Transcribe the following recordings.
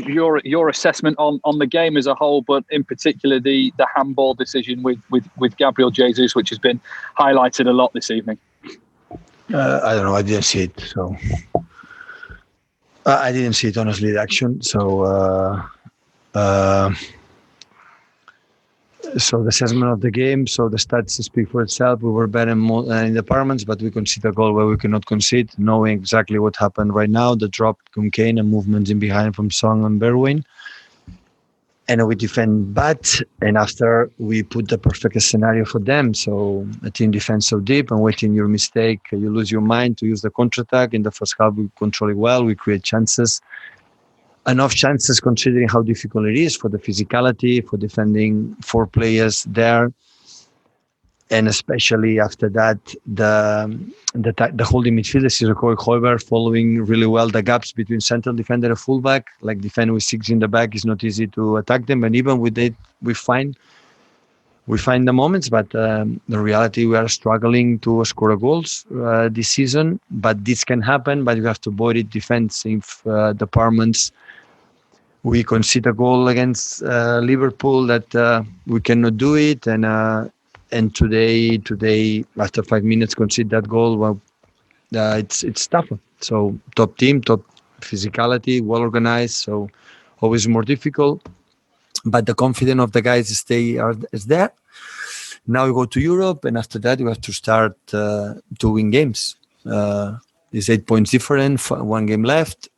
your assessment on the game as a whole, but in particular the handball decision with Gabriel Jesus, which has been highlighted a lot this evening. I don't know. I didn't see it, so I didn't see it honestly. The action, so the assessment of the game. So the stats speak for itself. We were better in departments, but we conceded a goal where we cannot concede, knowing exactly what happened right now. The drop from Kane and movements in behind from Song and Berwin. And we defend bad, and after we put the perfect scenario for them. So a team defends so deep, and waiting your mistake, you lose your mind to use the counter-attack. In the first half, we control it well. We create chances. Enough chances considering how difficult it is for the physicality, for defending 4 players there. And especially after that, the holding midfielder, Sissoko Hojberg, following really well the gaps between central defender and fullback. Like defend with 6 in the back is not easy to attack them. And even with it, we find the moments, but the reality, we are struggling to score goals this season. But this can happen, but you have to avoid it defensive departments. We concede a goal against Liverpool that we cannot do it, and today after 5 minutes concede that goal. Well, it's tougher. So top team, top physicality, well organized. So always more difficult, but the confidence of the guys is there. Now we go to Europe, and after that we have to start to win games. It's 8 points different, 1 game left.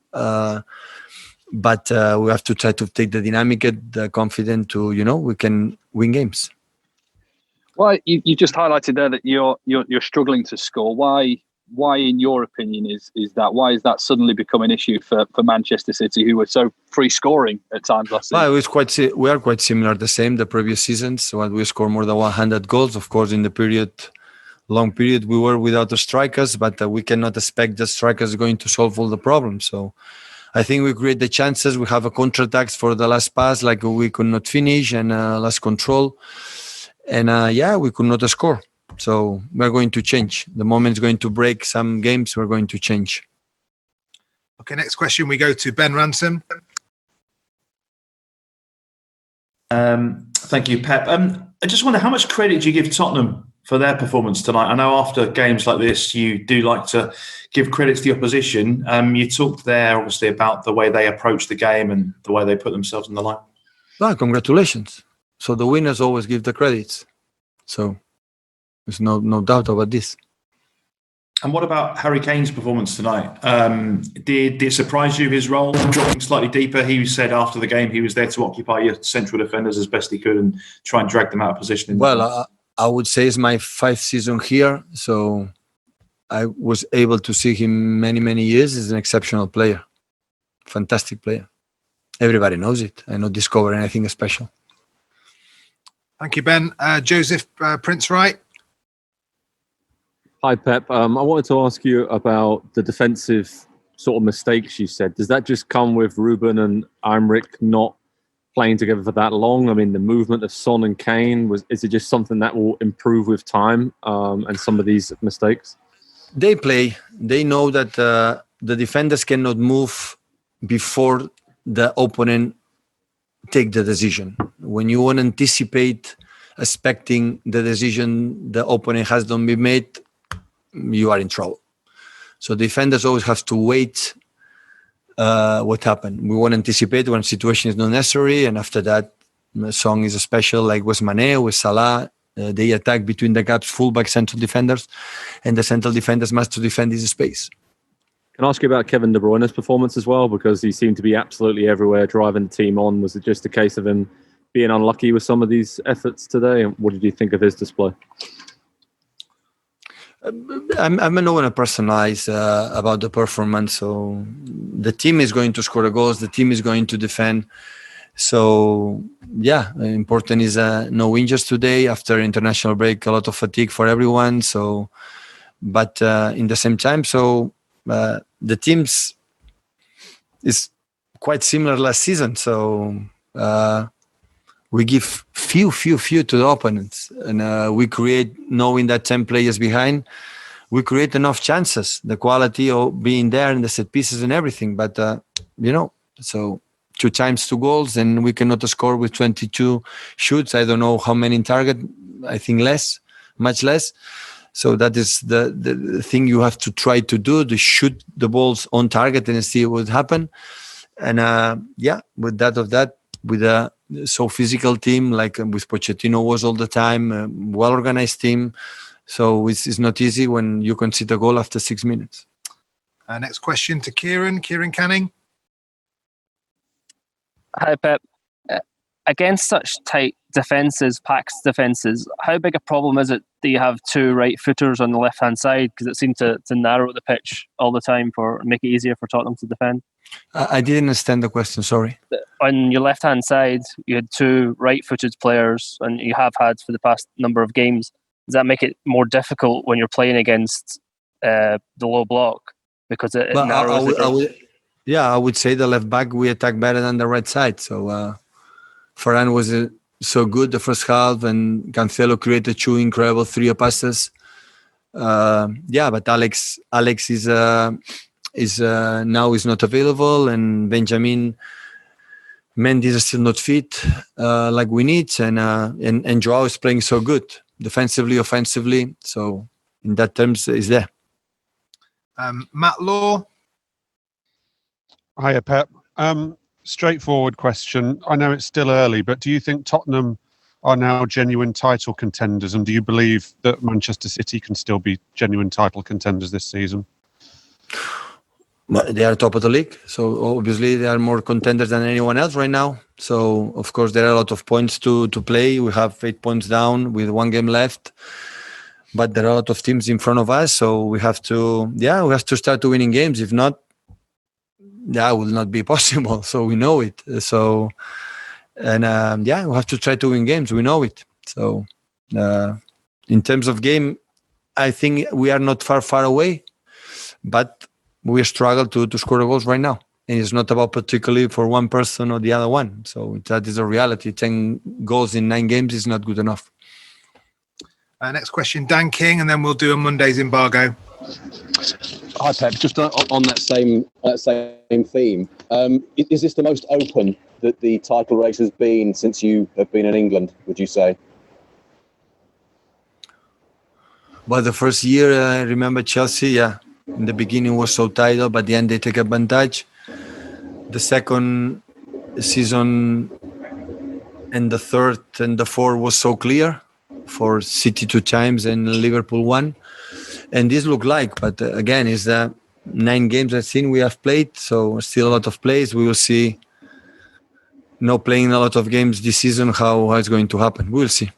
But we have to try to take the dynamic, the confidence to, we can win games. Well, you just highlighted there that you're struggling to score. Why, in your opinion, is that? Why is that suddenly become an issue for Manchester City, who were so free scoring at times last season? Well, we are quite similar, the same the previous seasons. So we scored more than 100 goals. Of course, in the long period, we were without the strikers, but we cannot expect the strikers going to solve all the problems. So I think we create the chances. We have a counter-attacks for the last pass, like we could not finish, and last control. And we could not score. So we're going to change. The moment's going to break some games. We're going to change. Okay, next question. We go to Ben Ransom. Thank you, Pep. I just wonder, how much credit do you give Tottenham for their performance tonight? I know after games like this, you do like to give credit to the opposition. You talked there, obviously, about the way they approach the game and the way they put themselves on the line. Well, congratulations. So the winners always give the credits. So there's no doubt about this. And what about Harry Kane's performance tonight? Did it surprise you, his role, dropping slightly deeper? He said after the game he was there to occupy your central defenders as best he could and try and drag them out of position. I would say it's my 5th season here. So I was able to see him many years. He's an exceptional player. Fantastic player. Everybody knows it. I not discover anything special. Thank you, Ben. Joseph Prince Wright. Hi, Pep. I wanted to ask you about the defensive sort of mistakes you said. Does that just come with Ruben and Aymeric not playing together for that long? I mean, the movement of Son and Kane, is it just something that will improve with time and some of these mistakes? They play. They know that the defenders cannot move before the opponent take the decision. When you want to anticipate, expecting the decision the opponent has not been made, you are in trouble. So defenders always have to wait what happened. We want to anticipate when situation is not necessary, and after that, the song is special, like with Mane, with Salah. They attack between the gaps, fullback, central defenders, and the central defenders must to defend this space. Can I ask you about Kevin De Bruyne's performance as well? Because he seemed to be absolutely everywhere, driving the team on. Was it just a case of him being unlucky with some of these efforts today? And what did you think of his display? I'm not going to personalize about the performance. So the team is going to score the goals. The team is going to defend. So, important is no injuries today after international break, a lot of fatigue for everyone. So, but in the same time, the teams is quite similar last season. So we give few to the opponents, and we create, knowing that 10 players behind, we create enough chances. The quality of being there and the set pieces and everything. But so 2 times 2 goals, and we cannot score with 22 shoots. I don't know how many in target. I think less, much less. So that is the thing you have to try to do, to shoot the balls on target and see what happen. And with a so physical team, like with Pochettino was all the time, well-organized team. So it's not easy when you concede a goal after 6 minutes. Next question to Kieran Canning. Hi, Pep. Against such tight defences, packed defences, how big a problem is it that you have 2 right footers on the left-hand side? Because it seemed to narrow the pitch all the time make it easier for Tottenham to defend. I didn't understand the question, sorry. On your left-hand side, you had 2 right-footed players, and you have had for the past number of games. Does that make it more difficult when you're playing against the low block? Because it narrows the pitch? I would say the left back, we attack better than the right side. So Varane was so good the first half, and Cancelo created 2 incredible 3 passes. But Alex is now is not available, and Benjamin Mendy is still not fit like we need, and Joao is playing so good defensively, offensively. So in that terms, is there. Matt Law. Hiya, Pep. Straightforward question. I know it's still early, but do you think Tottenham are now genuine title contenders, and do you believe that Manchester City can still be genuine title contenders this season? They are top of the league, so obviously they are more contenders than anyone else right now. So of course there are a lot of points to play. We have 8 points down with 1 game left, but there are a lot of teams in front of us. So we have to start winning games. If not, that will not be possible. So we know it. So we have to try to win games. We know it. So in terms of game, I think we are not far away, but we struggle to score goals right now. And it's not about particularly for one person or the other one. So that is a reality. 10 goals in 9 games is not good enough. Next question, Dan King, and then we'll do a Monday's embargo. Hi, Pep. Just on that same theme, is this the most open that the title race has been since you have been in England, would you say? Well, the first year, I remember Chelsea, in the beginning was so tight, but at the end they take advantage. The second season and the third and the fourth was so clear for City 2 times and Liverpool 1. And this look like, but again, it's 9 games I think we have played, so still a lot of plays. We will see. No playing a lot of games this season, how it's going to happen. We'll see.